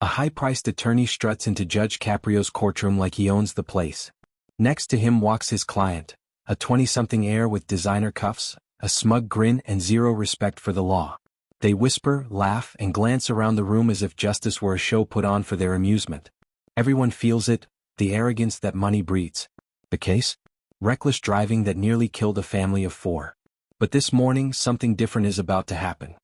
A high-priced attorney struts into Judge Caprio's courtroom like he owns the place. Next to him walks his client, a 20-something heir with designer cuffs, a smug grin and zero respect for the law. They whisper, laugh, and glance around the room as if justice were a show put on for their amusement. Everyone feels it, the arrogance that money breeds. The case? Reckless driving that nearly killed a family of 4. But this morning, something different is about to happen.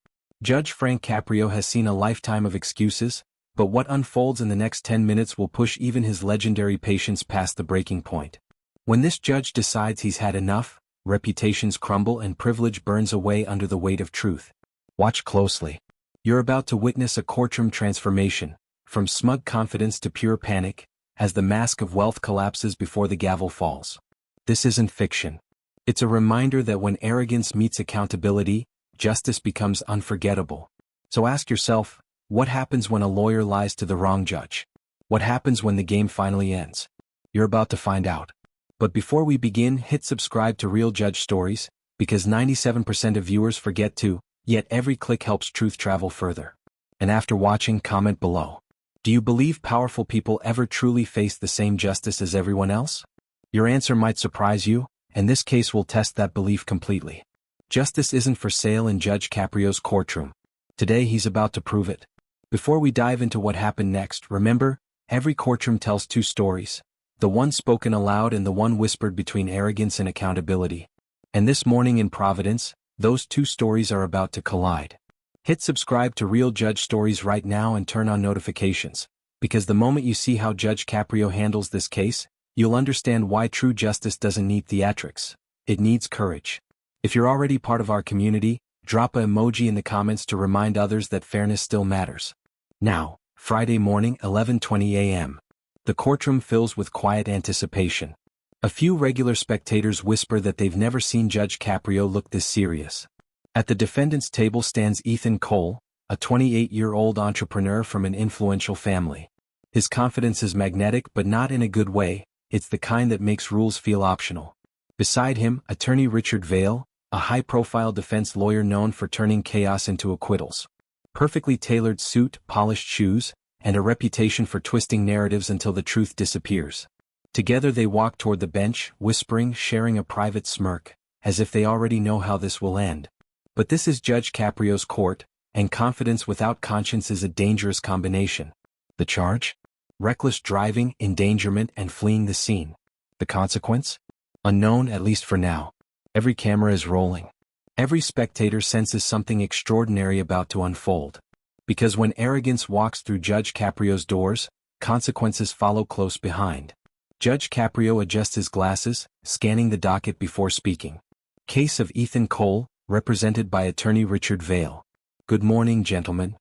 Judge Frank Caprio has seen a lifetime of excuses, but what unfolds in the next 10 minutes will push even his legendary patience past the breaking point. When this judge decides he's had enough, reputations crumble and privilege burns away under the weight of truth. Watch closely. You're about to witness a courtroom transformation, from smug confidence to pure panic, as the mask of wealth collapses before the gavel falls. This isn't fiction. It's a reminder that when arrogance meets accountability, justice becomes unforgettable. So ask yourself, what happens when a lawyer lies to the wrong judge? What happens when the game finally ends? You're about to find out. But before we begin, hit subscribe to Real Judge Stories, because 97% of viewers forget to, yet every click helps truth travel further. And after watching, comment below. Do you believe powerful people ever truly face the same justice as everyone else? Your answer might surprise you, and this case will test that belief completely. Justice isn't for sale in Judge Caprio's courtroom. Today he's about to prove it. Before we dive into what happened next, remember, every courtroom tells 2 stories. The one spoken aloud and the one whispered between arrogance and accountability. And this morning in Providence, those 2 stories are about to collide. Hit subscribe to Real Judge Stories right now and turn on notifications, because the moment you see how Judge Caprio handles this case, you'll understand why true justice doesn't need theatrics. It needs courage. If you're already part of our community, drop an emoji in the comments to remind others that fairness still matters. Now, Friday morning, 11:20 a.m. The courtroom fills with quiet anticipation. A few regular spectators whisper that they've never seen Judge Caprio look this serious. At the defendant's table stands Ethan Cole, a 28-year-old entrepreneur from an influential family. His confidence is magnetic but not in a good way, it's the kind that makes rules feel optional. Beside him, attorney Richard Vail, a high-profile defense lawyer known for turning chaos into acquittals. Perfectly tailored suit, polished shoes, and a reputation for twisting narratives until the truth disappears. Together they walk toward the bench, whispering, sharing a private smirk, as if they already know how this will end. But this is Judge Caprio's court, and confidence without conscience is a dangerous combination. The charge? Reckless driving, endangerment, and fleeing the scene. The consequence? Unknown, at least for now. Every camera is rolling. Every spectator senses something extraordinary about to unfold. Because when arrogance walks through Judge Caprio's doors, consequences follow close behind. Judge Caprio adjusts his glasses, scanning the docket before speaking. Case of Ethan Cole, represented by attorney Richard Vail. Good morning, gentlemen.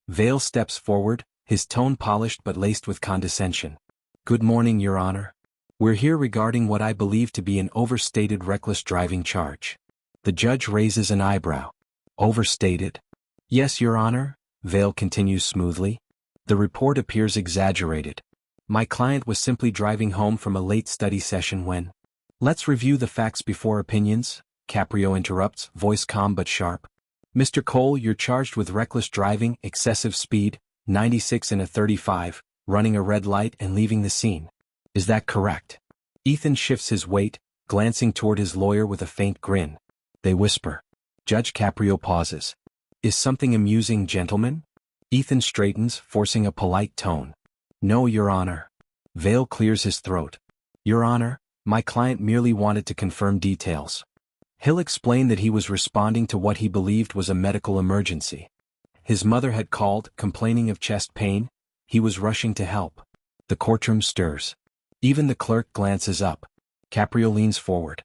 Vail steps forward, his tone polished but laced with condescension. Good morning, Your Honor. We're here regarding what I believe to be an overstated reckless driving charge. The judge raises an eyebrow. Overstated? Yes, Your Honor, Vail continues smoothly. The report appears exaggerated. My client was simply driving home from a late study session when... Let's review the facts before opinions, Caprio interrupts, voice calm but sharp. Mr. Cole, you're charged with reckless driving, excessive speed, 96 in a 35, running a red light and leaving the scene. Is that correct? Ethan shifts his weight, glancing toward his lawyer with a faint grin. They whisper. Judge Caprio pauses. Is something amusing, gentlemen? Ethan straightens, forcing a polite tone. No, Your Honor. Vail clears his throat. Your Honor, my client merely wanted to confirm details. He'll explain that he was responding to what he believed was a medical emergency. His mother had called, complaining of chest pain. He was rushing to help. The courtroom stirs. Even the clerk glances up. Caprio leans forward.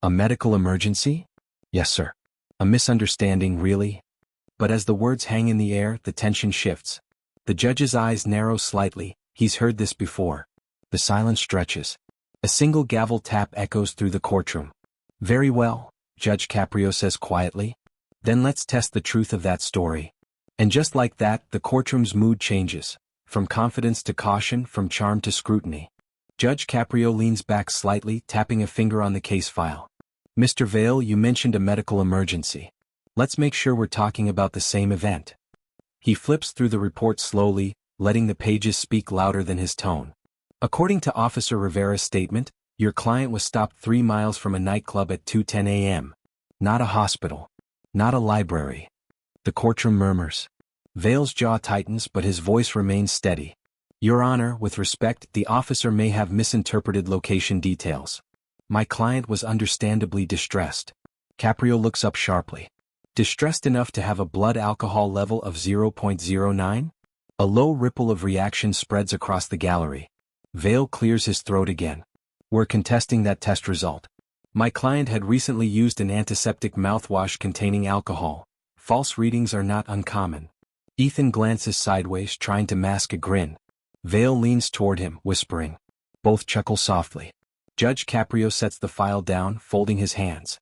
A medical emergency? Yes, sir. A misunderstanding, really? But as the words hang in the air, the tension shifts. The judge's eyes narrow slightly. He's heard this before. The silence stretches. A single gavel tap echoes through the courtroom. Very well, Judge Caprio says quietly. Then let's test the truth of that story. And just like that, the courtroom's mood changes. From confidence to caution, from charm to scrutiny. Judge Caprio leans back slightly, tapping a finger on the case file. Mr. Vail, you mentioned a medical emergency. Let's make sure we're talking about the same event. He flips through the report slowly, letting the pages speak louder than his tone. According to Officer Rivera's statement, your client was stopped 3 miles from a nightclub at 2:10 a.m. Not a hospital. Not a library. The courtroom murmurs. Vale's jaw tightens but his voice remains steady. Your Honor, with respect, the officer may have misinterpreted location details. My client was understandably distressed. Caprio looks up sharply. Distressed enough to have a blood alcohol level of 0.09? A low ripple of reaction spreads across the gallery. Vale clears his throat again. We're contesting that test result. My client had recently used an antiseptic mouthwash containing alcohol. False readings are not uncommon. Ethan glances sideways, trying to mask a grin. Vale leans toward him, whispering. Both chuckle softly. Judge Caprio sets the file down, folding his hands.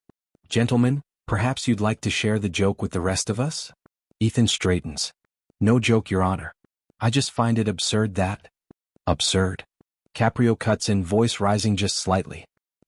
Gentlemen, perhaps you'd like to share the joke with the rest of us? Ethan straightens. No joke, Your Honor. I just find it absurd that... Absurd? Caprio cuts in, voice rising just slightly.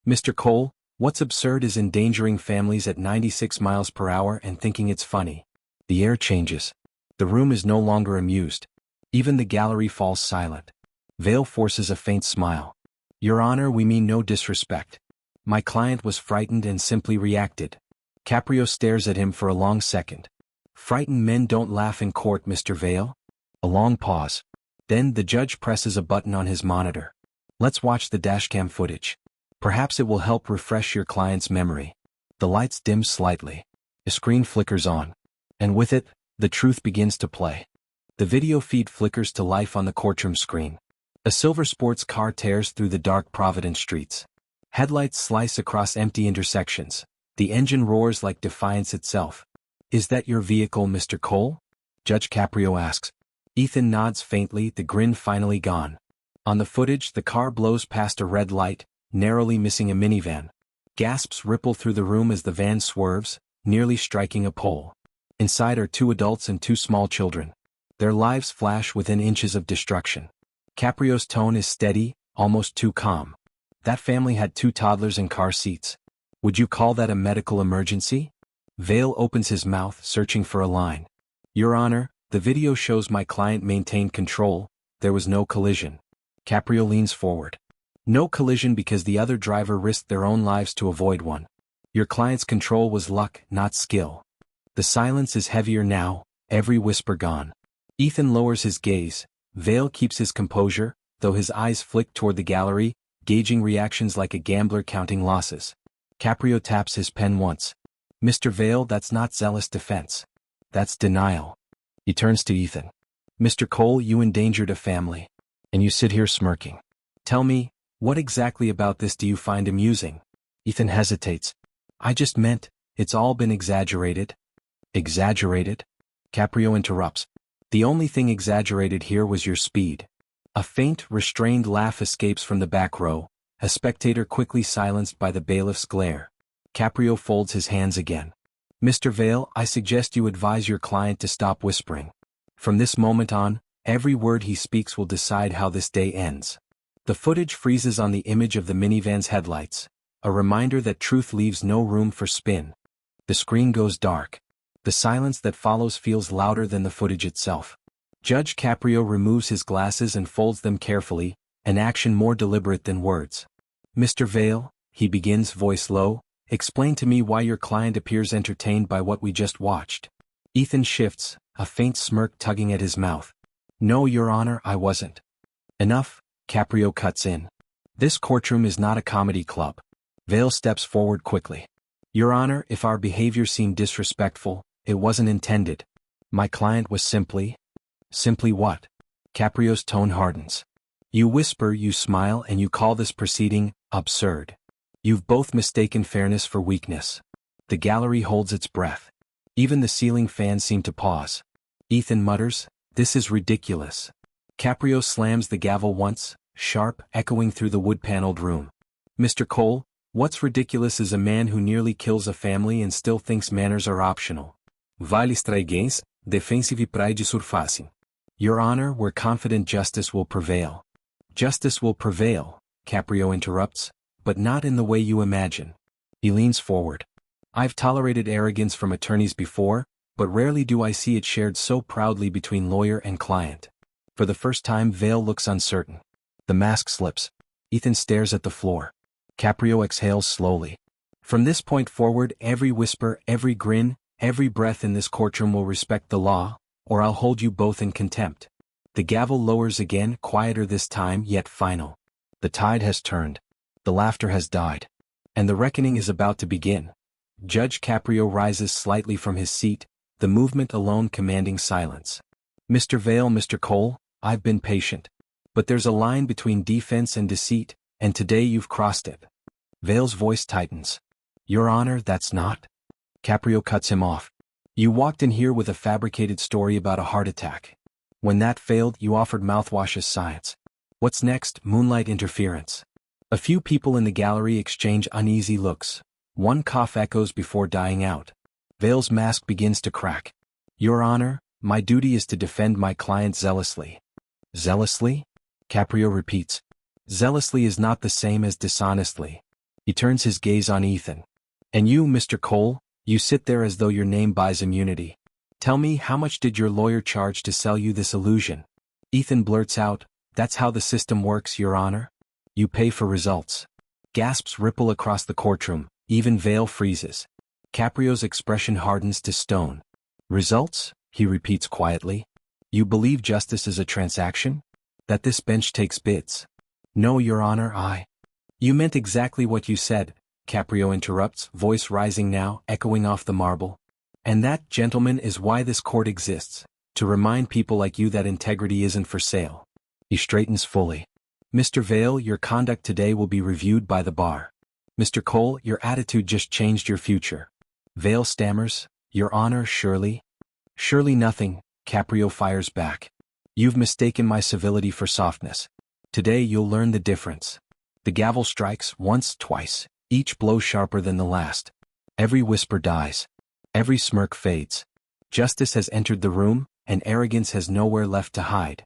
Mr. Cole, what's absurd is endangering families at 96 miles per hour and thinking it's funny. The air changes. The room is no longer amused. Even the gallery falls silent. Vale forces a faint smile. Your Honor, we mean no disrespect. My client was frightened and simply reacted. Caprio stares at him for a long second. Frightened men don't laugh in court, Mr. Vale. A long pause. Then the judge presses a button on his monitor. Let's watch the dashcam footage. Perhaps it will help refresh your client's memory. The lights dim slightly. A screen flickers on. And with it, the truth begins to play. The video feed flickers to life on the courtroom screen. A silver sports car tears through the dark Providence streets. Headlights slice across empty intersections. The engine roars like defiance itself. Is that your vehicle, Mr. Cole? Judge Caprio asks. Ethan nods faintly, the grin finally gone. On the footage, the car blows past a red light, narrowly missing a minivan. Gasps ripple through the room as the van swerves, nearly striking a pole. Inside are 2 adults and 2 small children. Their lives flash within inches of destruction. Caprio's tone is steady, almost too calm. That family had 2 toddlers in car seats. Would you call that a medical emergency? Vale opens his mouth, searching for a line. Your Honor, the video shows my client maintained control. There was no collision. Caprio leans forward. No collision because the other driver risked their own lives to avoid one. Your client's control was luck, not skill. The silence is heavier now, every whisper gone. Ethan lowers his gaze. Vale keeps his composure, though his eyes flick toward the gallery, gauging reactions like a gambler counting losses. Caprio taps his pen once. Mr. Vale, that's not zealous defense. That's denial. He turns to Ethan. Mr. Cole, you endangered a family. And you sit here smirking. Tell me, what exactly about this do you find amusing? Ethan hesitates. I just meant, it's all been exaggerated. Exaggerated? Caprio interrupts. The only thing exaggerated here was your speed. A faint, restrained laugh escapes from the back row, a spectator quickly silenced by the bailiff's glare. Caprio folds his hands again. Mr. Vale, I suggest you advise your client to stop whispering. From this moment on, every word he speaks will decide how this day ends. The footage freezes on the image of the minivan's headlights, a reminder that truth leaves no room for spin. The screen goes dark. The silence that follows feels louder than the footage itself. Judge Caprio removes his glasses and folds them carefully, an action more deliberate than words. Mr. Vale, he begins, voice low, explain to me why your client appears entertained by what we just watched. Ethan shifts, a faint smirk tugging at his mouth. No, Your Honor, I wasn't. Enough, Caprio cuts in. This courtroom is not a comedy club. Vale steps forward quickly. Your Honor, if our behavior seemed disrespectful, it wasn't intended. My client was simply... Simply what? Caprio's tone hardens. You whisper, you smile, and you call this proceeding absurd. You've both mistaken fairness for weakness. The gallery holds its breath. Even the ceiling fans seem to pause. Ethan mutters, this is ridiculous. Caprio slams the gavel once, sharp, echoing through the wood-paneled room. Mr. Cole, what's ridiculous is a man who nearly kills a family and still thinks manners are optional. Vale arrogance, defensive pride surfacing. Your Honor, we're confident justice will prevail. Justice will prevail, Caprio interrupts, but not in the way you imagine. He leans forward. I've tolerated arrogance from attorneys before, but rarely do I see it shared so proudly between lawyer and client. For the first time, Vale looks uncertain. The mask slips. Ethan stares at the floor. Caprio exhales slowly. From this point forward, every whisper, every grin, every breath in this courtroom will respect the law, or I'll hold you both in contempt. The gavel lowers again, quieter this time, yet final. The tide has turned. The laughter has died. And the reckoning is about to begin. Judge Caprio rises slightly from his seat, the movement alone commanding silence. Mr. Vale, Mr. Cole, I've been patient. But there's a line between defense and deceit, and today you've crossed it. Vale's voice tightens. Your Honor, that's not. Caprio cuts him off. You walked in here with a fabricated story about a heart attack. When that failed, you offered mouthwash as science. What's next? Moonlight interference. A few people in the gallery exchange uneasy looks. One cough echoes before dying out. Vale's mask begins to crack. Your Honor, my duty is to defend my client zealously. Zealously? Caprio repeats. Zealously is not the same as dishonestly. He turns his gaze on Ethan. And you, Mr. Cole, you sit there as though your name buys immunity. Tell me, how much did your lawyer charge to sell you this illusion? Ethan blurts out, that's how the system works, Your Honor. You pay for results. Gasps ripple across the courtroom, even Vale freezes. Caprio's expression hardens to stone. Results? He repeats quietly. You believe justice is a transaction? That this bench takes bids? No, Your Honor, You meant exactly what you said, Caprio interrupts, voice rising now, echoing off the marble. And that, gentlemen, is why this court exists, to remind people like you that integrity isn't for sale. He straightens fully. Mr. Vale, your conduct today will be reviewed by the bar. Mr. Cole, your attitude just changed your future. Vale stammers, Your Honor, surely? Surely nothing, Caprio fires back. You've mistaken my civility for softness. Today you'll learn the difference. The gavel strikes once, twice, each blow sharper than the last. Every whisper dies. Every smirk fades. Justice has entered the room, and arrogance has nowhere left to hide.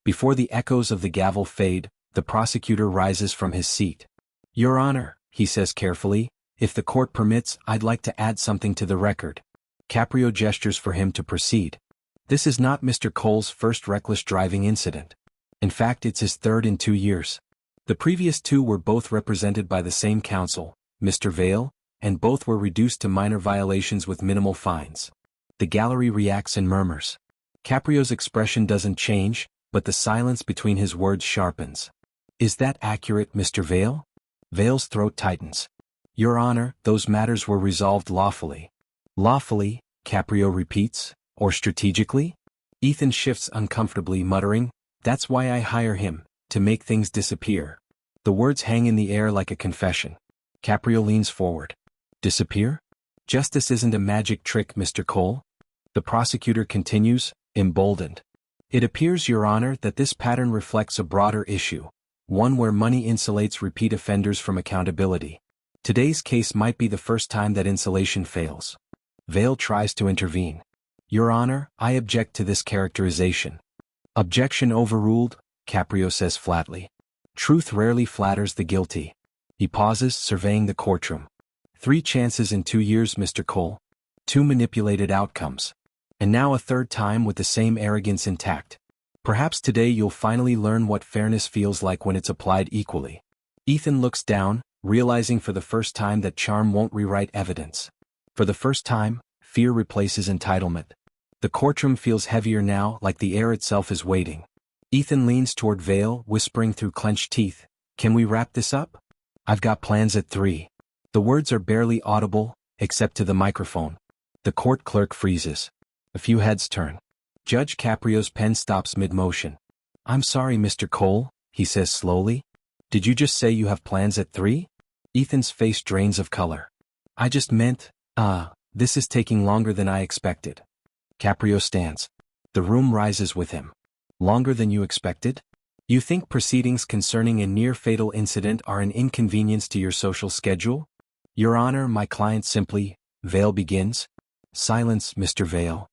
Before the echoes of the gavel fade, the prosecutor rises from his seat. Your Honor, he says carefully, if the court permits, I'd like to add something to the record. Caprio gestures for him to proceed. This is not Mr. Cole's first reckless driving incident. In fact, it's his third in 2 years. The previous two were both represented by the same counsel, Mr. Vale, and both were reduced to minor violations with minimal fines. The gallery reacts and murmurs. Caprio's expression doesn't change, but the silence between his words sharpens. Is that accurate, Mr. Vale? Vale's throat tightens. Your Honor, those matters were resolved lawfully. Lawfully, Caprio repeats, or strategically? Ethan shifts uncomfortably, muttering, that's why I hire him, to make things disappear. The words hang in the air like a confession. Caprio leans forward. Disappear? Justice isn't a magic trick, Mr. Cole. The prosecutor continues, emboldened. It appears, Your Honor, that this pattern reflects a broader issue, one where money insulates repeat offenders from accountability. Today's case might be the first time that insulation fails. Vale tries to intervene. Your Honor, I object to this characterization. Objection overruled, Caprio says flatly. Truth rarely flatters the guilty. He pauses, surveying the courtroom. 3 chances in 2 years, Mr. Cole. 2 manipulated outcomes. And now a third time with the same arrogance intact. Perhaps today you'll finally learn what fairness feels like when it's applied equally. Ethan looks down, realizing for the first time that charm won't rewrite evidence. For the first time, fear replaces entitlement. The courtroom feels heavier now, like the air itself is waiting. Ethan leans toward Vale, whispering through clenched teeth, Can we wrap this up? I've got plans at 3. The words are barely audible, except to the microphone. The court clerk freezes. A few heads turn. Judge Caprio's pen stops mid-motion. I'm sorry, Mr. Cole, he says slowly. Did you just say you have plans at 3? Ethan's face drains of color. I just meant, this is taking longer than I expected. Caprio stands. The room rises with him. Longer than you expected? You think proceedings concerning a near-fatal incident are an inconvenience to your social schedule? Your Honor, my client simply, Vale begins. Silence, Mr. Vale.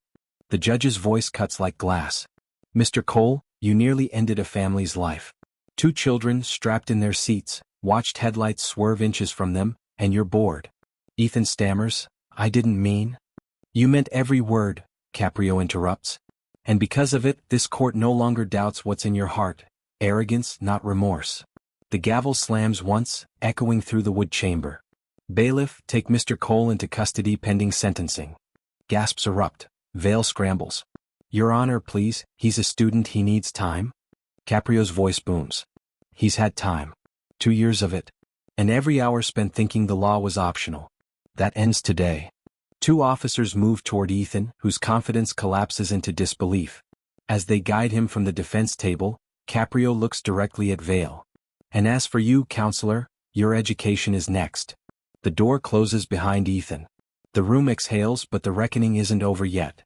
The judge's voice cuts like glass. Mr. Cole, you nearly ended a family's life. 2 children, strapped in their seats, watched headlights swerve inches from them, and you're bored. Ethan stammers, I didn't mean. You meant every word, Caprio interrupts. And because of it, this court no longer doubts what's in your heart. Arrogance, not remorse. The gavel slams once, echoing through the wood chamber. Bailiff, take Mr. Cole into custody pending sentencing. Gasps erupt. Vale scrambles. Your Honor, please, he's a student, he needs time. Caprio's voice booms. He's had time. 2 years of it. And every hour spent thinking the law was optional. That ends today. 2 officers move toward Ethan, whose confidence collapses into disbelief. As they guide him from the defense table, Caprio looks directly at Vale. And as for you, counselor, your education is next. The door closes behind Ethan. The room exhales, but the reckoning isn't over yet.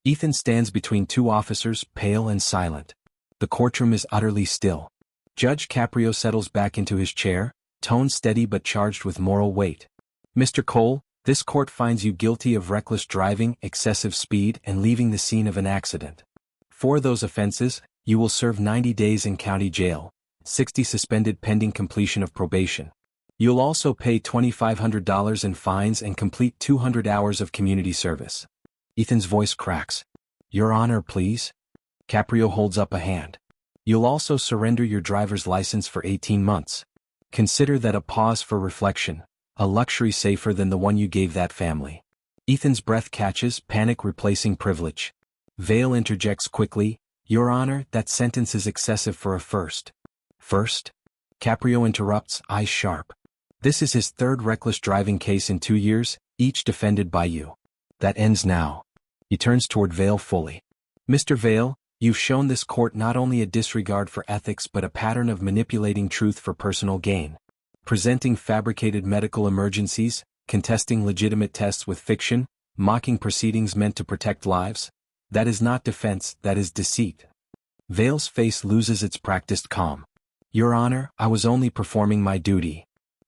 Ethan stands between 2 officers, pale and silent. The courtroom is utterly still. Judge Caprio settles back into his chair, tone steady but charged with moral weight. Mr. Cole, this court finds you guilty of reckless driving, excessive speed, and leaving the scene of an accident. For those offenses, you will serve 90 days in county jail, 60 suspended pending completion of probation. You'll also pay $2,500 in fines and complete 200 hours of community service. Ethan's voice cracks. Your Honor, please. Caprio holds up a hand. You'll also surrender your driver's license for 18 months. Consider that a pause for reflection, a luxury safer than the one you gave that family. Ethan's breath catches, panic replacing privilege. Vale interjects quickly, Your Honor, that sentence is excessive for a first. First? Caprio interrupts, eyes sharp. This is his 3rd reckless driving case in 2 years, each defended by you. That ends now. He turns toward Vale fully. Mr. Vale, you've shown this court not only a disregard for ethics but a pattern of manipulating truth for personal gain. Presenting fabricated medical emergencies, contesting legitimate tests with fiction, mocking proceedings meant to protect lives. That is not defense, that is deceit. Vale's face loses its practiced calm. Your Honor, I was only performing my duty.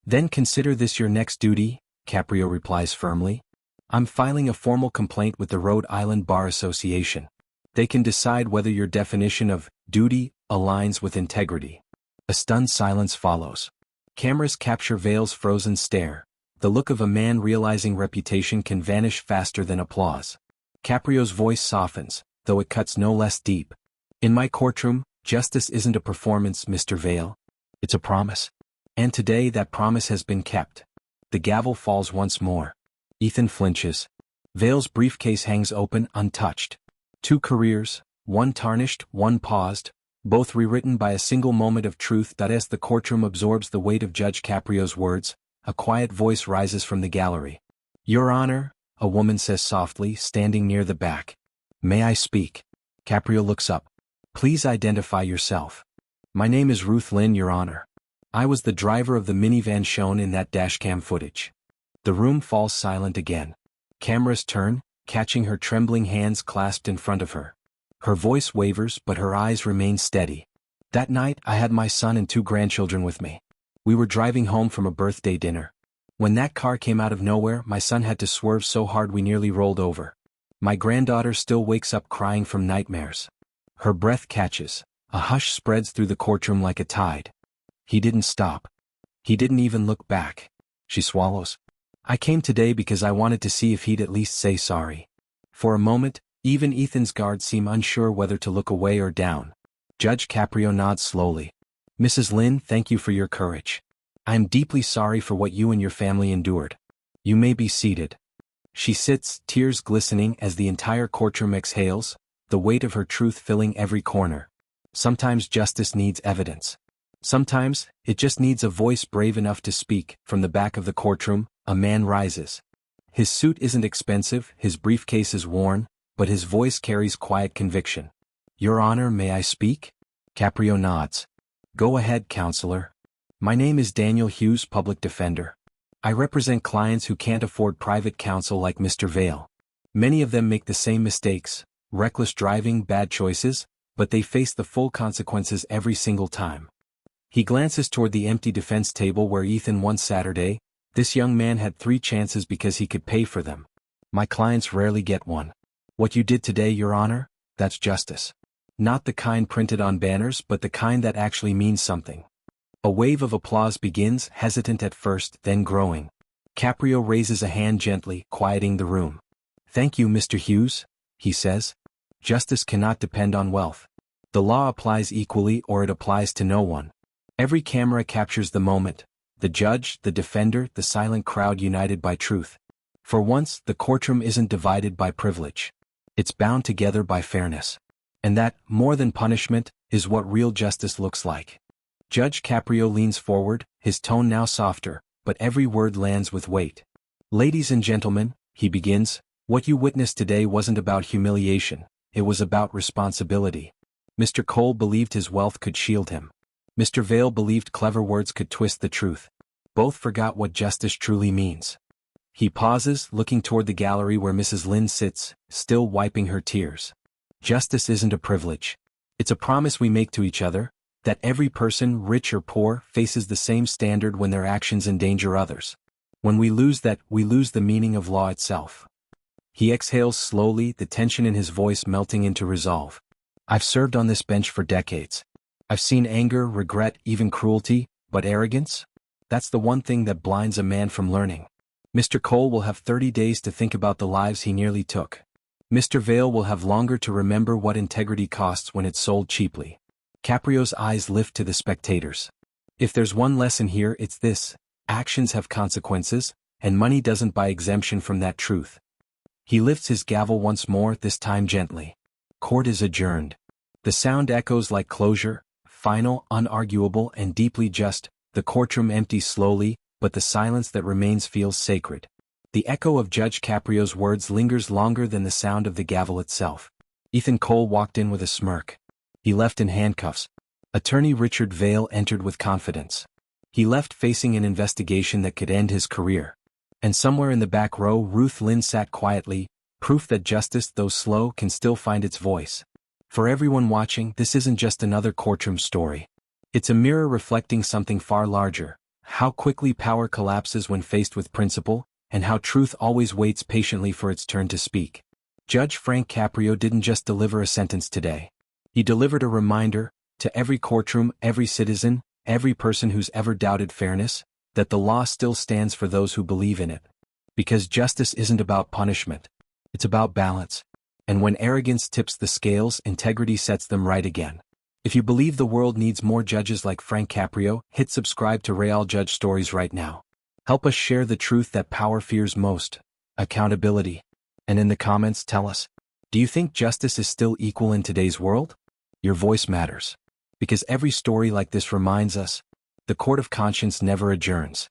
Then consider this your next duty, Caprio replies firmly. I'm filing a formal complaint with the Rhode Island Bar Association. They can decide whether your definition of duty aligns with integrity. A stunned silence follows. Cameras capture Vale's frozen stare, the look of a man realizing reputation can vanish faster than applause. Caprio's voice softens, though it cuts no less deep. In my courtroom, justice isn't a performance, Mr. Vale. It's a promise. And today that promise has been kept. The gavel falls once more. Ethan flinches. Vale's briefcase hangs open, untouched. 2 careers, one tarnished, one paused, both rewritten by a single moment of truth. As the courtroom absorbs the weight of Judge Caprio's words, a quiet voice rises from the gallery. Your Honor, a woman says softly, standing near the back. May I speak? Caprio looks up. Please identify yourself. My name is Ruth Lynn, Your Honor. I was the driver of the minivan shown in that dashcam footage. The room falls silent again. Cameras turn, catching her trembling hands clasped in front of her. Her voice wavers but her eyes remain steady. That night I had my son and 2 grandchildren with me. We were driving home from a birthday dinner. When that car came out of nowhere, my son had to swerve so hard we nearly rolled over. My granddaughter still wakes up crying from nightmares. Her breath catches. A hush spreads through the courtroom like a tide. He didn't stop. He didn't even look back. She swallows. I came today because I wanted to see if he'd at least say sorry. For a moment, even Ethan's guards seem unsure whether to look away or down. Judge Caprio nods slowly. Mrs. Lynn, thank you for your courage. I am deeply sorry for what you and your family endured. You may be seated. She sits, tears glistening as the entire courtroom exhales, the weight of her truth filling every corner. Sometimes justice needs evidence. Sometimes, it just needs a voice brave enough to speak. From the back of the courtroom, a man rises. His suit isn't expensive, his briefcase is worn, but his voice carries quiet conviction. Your Honor, may I speak? Caprio nods. Go ahead, counselor. My name is Daniel Hughes, public defender. I represent clients who can't afford private counsel like Mr. Vale. Many of them make the same mistakes, reckless driving, bad choices, but they face the full consequences every single time. He glances toward the empty defense table where Ethan one Saturday. This young man had 3 chances because he could pay for them. My clients rarely get one. What you did today, Your Honor, that's justice. Not the kind printed on banners but the kind that actually means something. A wave of applause begins, hesitant at first, then growing. Caprio raises a hand gently, quieting the room. Thank you, Mr. Hughes, he says. Justice cannot depend on wealth. The law applies equally or it applies to no one. Every camera captures the moment. The judge, the defender, the silent crowd united by truth. For once, the courtroom isn't divided by privilege. It's bound together by fairness. And that, more than punishment, is what real justice looks like. Judge Caprio leans forward, his tone now softer, but every word lands with weight. Ladies and gentlemen, he begins, what you witnessed today wasn't about humiliation, it was about responsibility. Mr. Cole believed his wealth could shield him. Mr. Vale believed clever words could twist the truth. Both forgot what justice truly means. He pauses, looking toward the gallery where Mrs. Lynn sits, still wiping her tears. Justice isn't a privilege. It's a promise we make to each other, that every person, rich or poor, faces the same standard when their actions endanger others. When we lose that, we lose the meaning of law itself. He exhales slowly, the tension in his voice melting into resolve. I've served on this bench for decades. I've seen anger, regret, even cruelty, but arrogance? That's the one thing that blinds a man from learning. Mr. Cole will have 30 days to think about the lives he nearly took. Mr. Vale will have longer to remember what integrity costs when it's sold cheaply. Caprio's eyes lift to the spectators. If there's one lesson here, it's this: actions have consequences, and money doesn't buy exemption from that truth. He lifts his gavel once more, this time gently. Court is adjourned. The sound echoes like closure, final, unarguable, and deeply just. The courtroom empties slowly, but the silence that remains feels sacred. The echo of Judge Caprio's words lingers longer than the sound of the gavel itself. Ethan Cole walked in with a smirk. He left in handcuffs. Attorney Richard Vale entered with confidence. He left facing an investigation that could end his career. And somewhere in the back row, Ruth Lynn sat quietly, proof that justice, though slow, can still find its voice. For everyone watching, this isn't just another courtroom story. It's a mirror reflecting something far larger: how quickly power collapses when faced with principle, and how truth always waits patiently for its turn to speak. Judge Frank Caprio didn't just deliver a sentence today. He delivered a reminder, to every courtroom, every citizen, every person who's ever doubted fairness, that the law still stands for those who believe in it. Because justice isn't about punishment. It's about balance. And when arrogance tips the scales, integrity sets them right again. If you believe the world needs more judges like Frank Caprio, hit subscribe to Real Judge Stories right now. Help us share the truth that power fears most: accountability. And in the comments, tell us, do you think justice is still equal in today's world? Your voice matters. Because every story like this reminds us, the court of conscience never adjourns.